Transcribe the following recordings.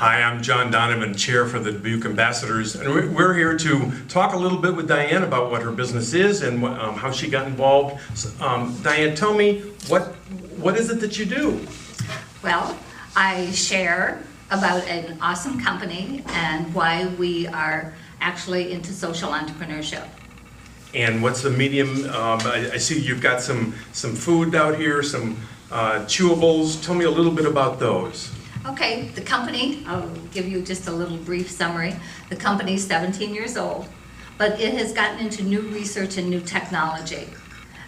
Hi, I'm John Donovan, Chair for the Dubuque Ambassadors, and we're here to talk a little bit with Dianne about what her business is and how she got involved. Dianne, tell me, what is it that you do? Well, I share about an awesome company and why we are actually into social entrepreneurship. And what's the medium? I see you've got some food out here, some chewables. Tell me a little bit about those. Okay, the company, I'll give you just a little brief summary. The company is 17 years old, but it has gotten into new research and new technology.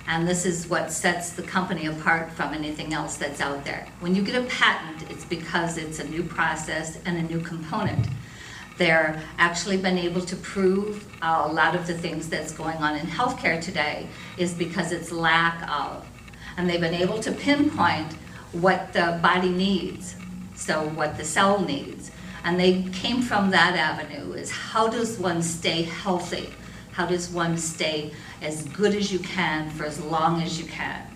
And this is what sets the company apart from anything else that's out there. When you get a patent, it's because it's a new process and a new component. They're actually been able to prove a lot of the things that's going on in healthcare today is because it's lack of. And they've been able to pinpoint what the body needs, so what the cell needs. And they came from that avenue, is how does one stay healthy? How does one stay as good as you can for as long as you can?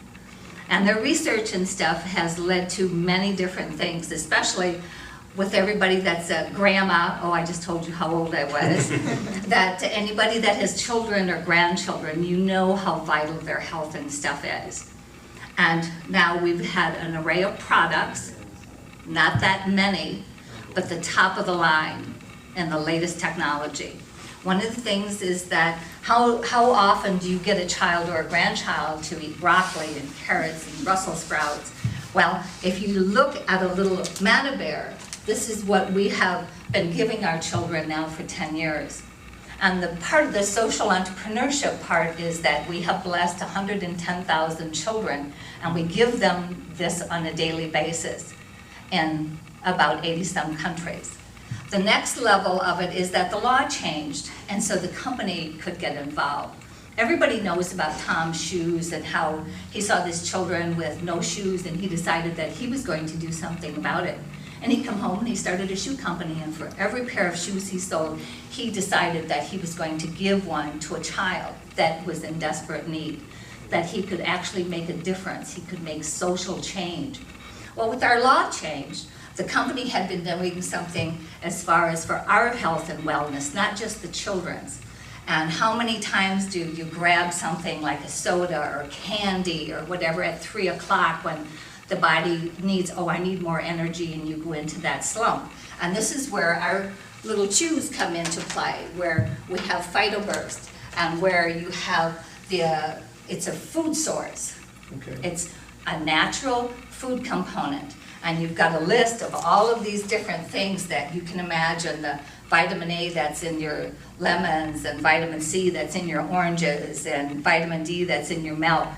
And their research and stuff has led to many different things, especially with everybody that's a grandma. Oh, I just told you how old I was. That anybody that has children or grandchildren, you know how vital their health and stuff is. And now we've had an array of products, not that many, but the top of the line and the latest technology. One of the things is that how often do you get a child or a grandchild to eat broccoli and carrots and Brussels sprouts? Well, if you look at a little Manna Bear, this is what we have been giving our children now for 10 years. And the part of the social entrepreneurship part is that we have blessed 110,000 children, and we give them this on a daily basis in about 80-some countries. The next level of it is that the law changed, and so the company could get involved. Everybody knows about Tom's shoes and how he saw these children with no shoes, and he decided that he was going to do something about it. And he come home and he started a shoe company, and for every pair of shoes he sold, he decided that he was going to give one to a child that was in desperate need, that he could actually make a difference, he could make social change. Well, with our law change, the company had been doing something as far as for our health and wellness, not just the children's. And how many times do you grab something like a soda or candy or whatever at 3 o'clock when the body needs, oh, I need more energy, and you go into that slump. And this is where our little chews come into play, where we have PhytoBurst, and where you have it's a food source. Okay. It's a natural food component. And you've got a list of all of these different things that you can imagine, the vitamin A that's in your lemons, and vitamin C that's in your oranges, and vitamin D that's in your milk,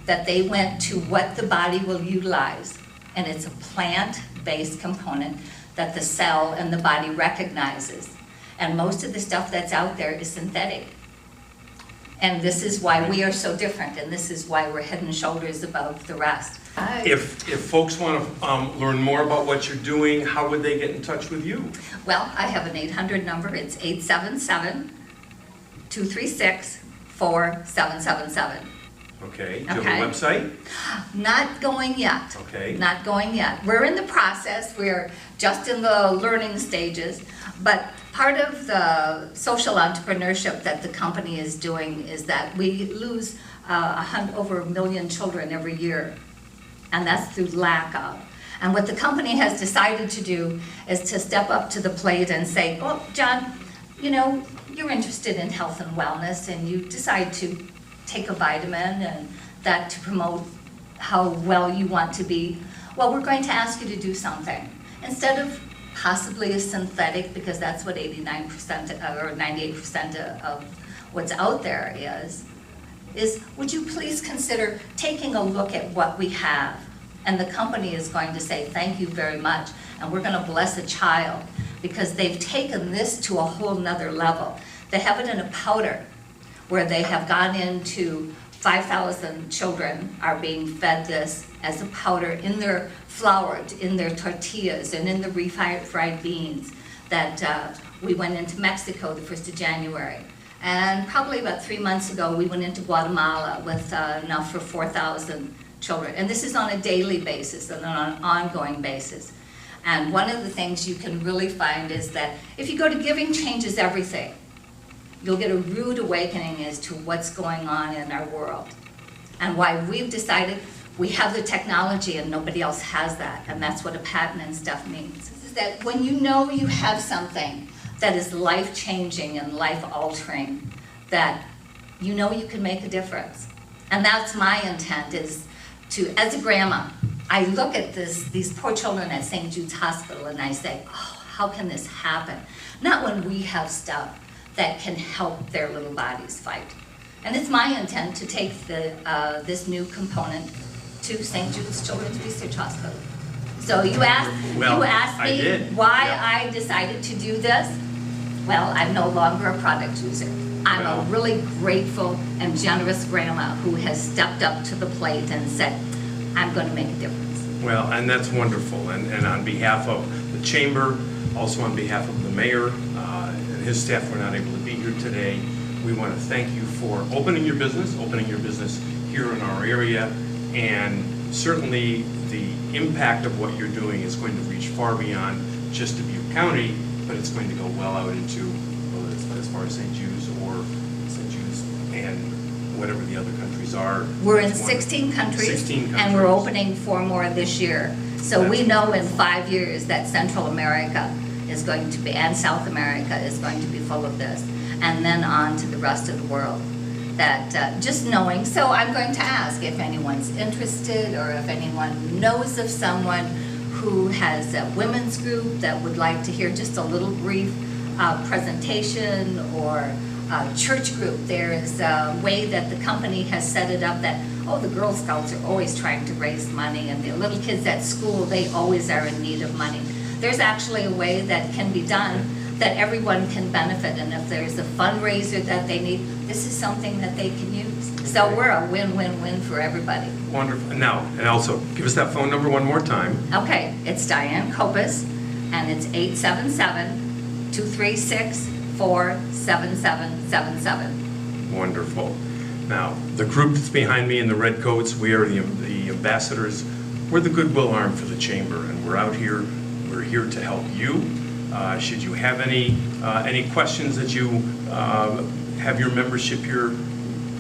that they went to what the body will utilize. And it's a plant-based component that the cell and the body recognizes. And most of the stuff that's out there is synthetic. And this is why we are so different, and this is why we're head and shoulders above the rest. If folks want to learn more about what you're doing, how would they get in touch with you? Well, I have an 800 number. It's 877-236-4777. Okay. Do you have a website? Not going yet. Okay. Not going yet. We're in the process. We're just in the learning stages. But part of the social entrepreneurship that the company is doing is that we lose over 1 million children every year. And that's through lack of. And what the company has decided to do is to step up to the plate and say, oh, John, you know, you're interested in health and wellness, and you decide to take a vitamin and that to promote how well you want to be. Well, we're going to ask you to do something. Instead of possibly a synthetic, because that's what 89% or 98% of what's out there is would you please consider taking a look at what we have? And the company is going to say, thank you very much, and we're going to bless a child, because they've taken this to a whole nother level. They have it in a powder, where they have gone into 5,000 children are being fed this as a powder in their flour, in their tortillas, and in the refried beans that we went into Mexico the 1st of January. And probably about 3 months ago, we went into Guatemala with enough for 4,000 children. And this is on a daily basis and on an ongoing basis. And one of the things you can really find is that if you go to Giving Changes Everything, you'll get a rude awakening as to what's going on in our world. And why we've decided we have the technology and nobody else has that. And that's what a patent and stuff means. Is that when you know you have something that is life-changing and life-altering, that you know you can make a difference. And that's my intent, is to, as a grandma, I look at these poor children at St. Jude's Hospital and I say, oh, how can this happen? Not when we have stuff that can help their little bodies fight. And it's my intent to take this new component to St. Jude's Children's Research Hospital. So you asked me why I decided to do this. Well, I'm no longer a product user. I'm a really grateful and generous grandma who has stepped up to the plate and said, I'm going to make a difference. Well, and that's wonderful. And on behalf of the Chamber, also on behalf of the Mayor and his staff, we're not able to be here today. We want to thank you for opening your business here in our area, and certainly the impact of what you're doing is going to reach far beyond just Dubuque County, but it's going to go well out into, well, as far as St. Jude's and whatever the other countries are. We're in 16 countries, and we're opening 4 more this year. So we know in 5 years that Central America is going to be, and South America is going to be full of this, and then on to the rest of the world. That just knowing, so I'm going to ask if anyone's interested or if anyone knows of someone who has a women's group that would like to hear just a little brief presentation, or a church group. There is a way that the company has set it up that, oh, the Girl Scouts are always trying to raise money, and the little kids at school, they always are in need of money. There's actually a way that can be done that everyone can benefit, and if there's a fundraiser that they need, this is something that they can use. So we're a win-win-win for everybody. Wonderful. Now, and also, give us that phone number one more time. Okay, it's Dianne Koppes, and it's 877-236-47777. Wonderful. Now, the group that's behind me in the red coats, we are the ambassadors. We're the goodwill arm for the Chamber, and we're out here. We're here to help you. Should you have any questions that you have your membership here,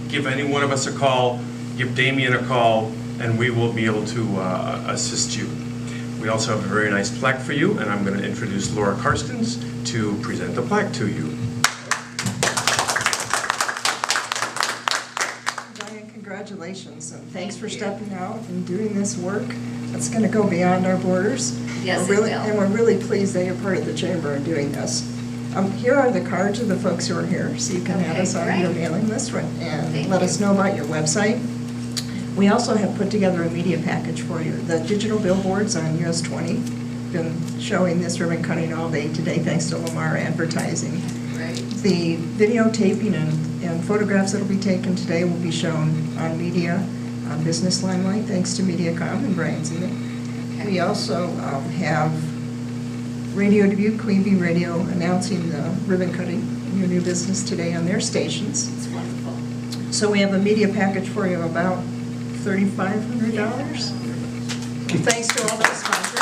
give any one of us a call, give Damien a call, and we will be able to assist you. We also have a very nice plaque for you, and I'm going to introduce Laura Karstens to present the plaque to you. Diane, congratulations, and thanks for stepping out and doing this work. That's going to go beyond our borders. Yes, it will. And we're really pleased that you're part of the Chamber and doing this. Here are the cards of the folks who are here, so you can add us on your mailing list and let us know about your website. We also have put together a media package for you. The digital billboards on US 20 been showing this ribbon cutting all day today, thanks to Lamar Advertising. Right. The videotaping and photographs that will be taken today will be shown on media, on Business Limelight, thanks to MediaCom and Brian Zeman. Okay. We also have Radio Dubuque, Queen Bee Radio, announcing the ribbon cutting in your new business today on their stations. It's wonderful. So we have a media package for you about $3,500. Thanks to all those sponsors.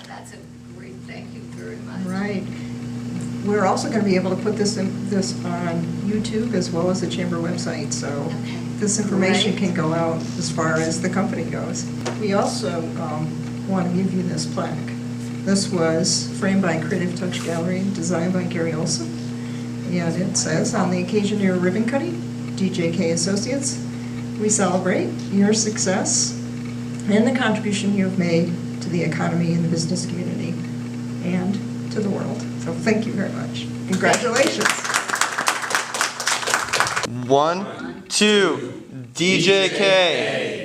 That's a great, thank you very much. Right. We're also going to be able to put this on YouTube as well as the Chamber website, so this information can go out as far as the company goes. We also want to give you this plaque. This was framed by Creative Touch Gallery, designed by Gary Olson, and it says, on the occasion of your ribbon cutting, DJK Associates, we celebrate your success and the contribution you have made to the economy and the business community and to the world. So thank you very much. Congratulations. 1, 2, DJK.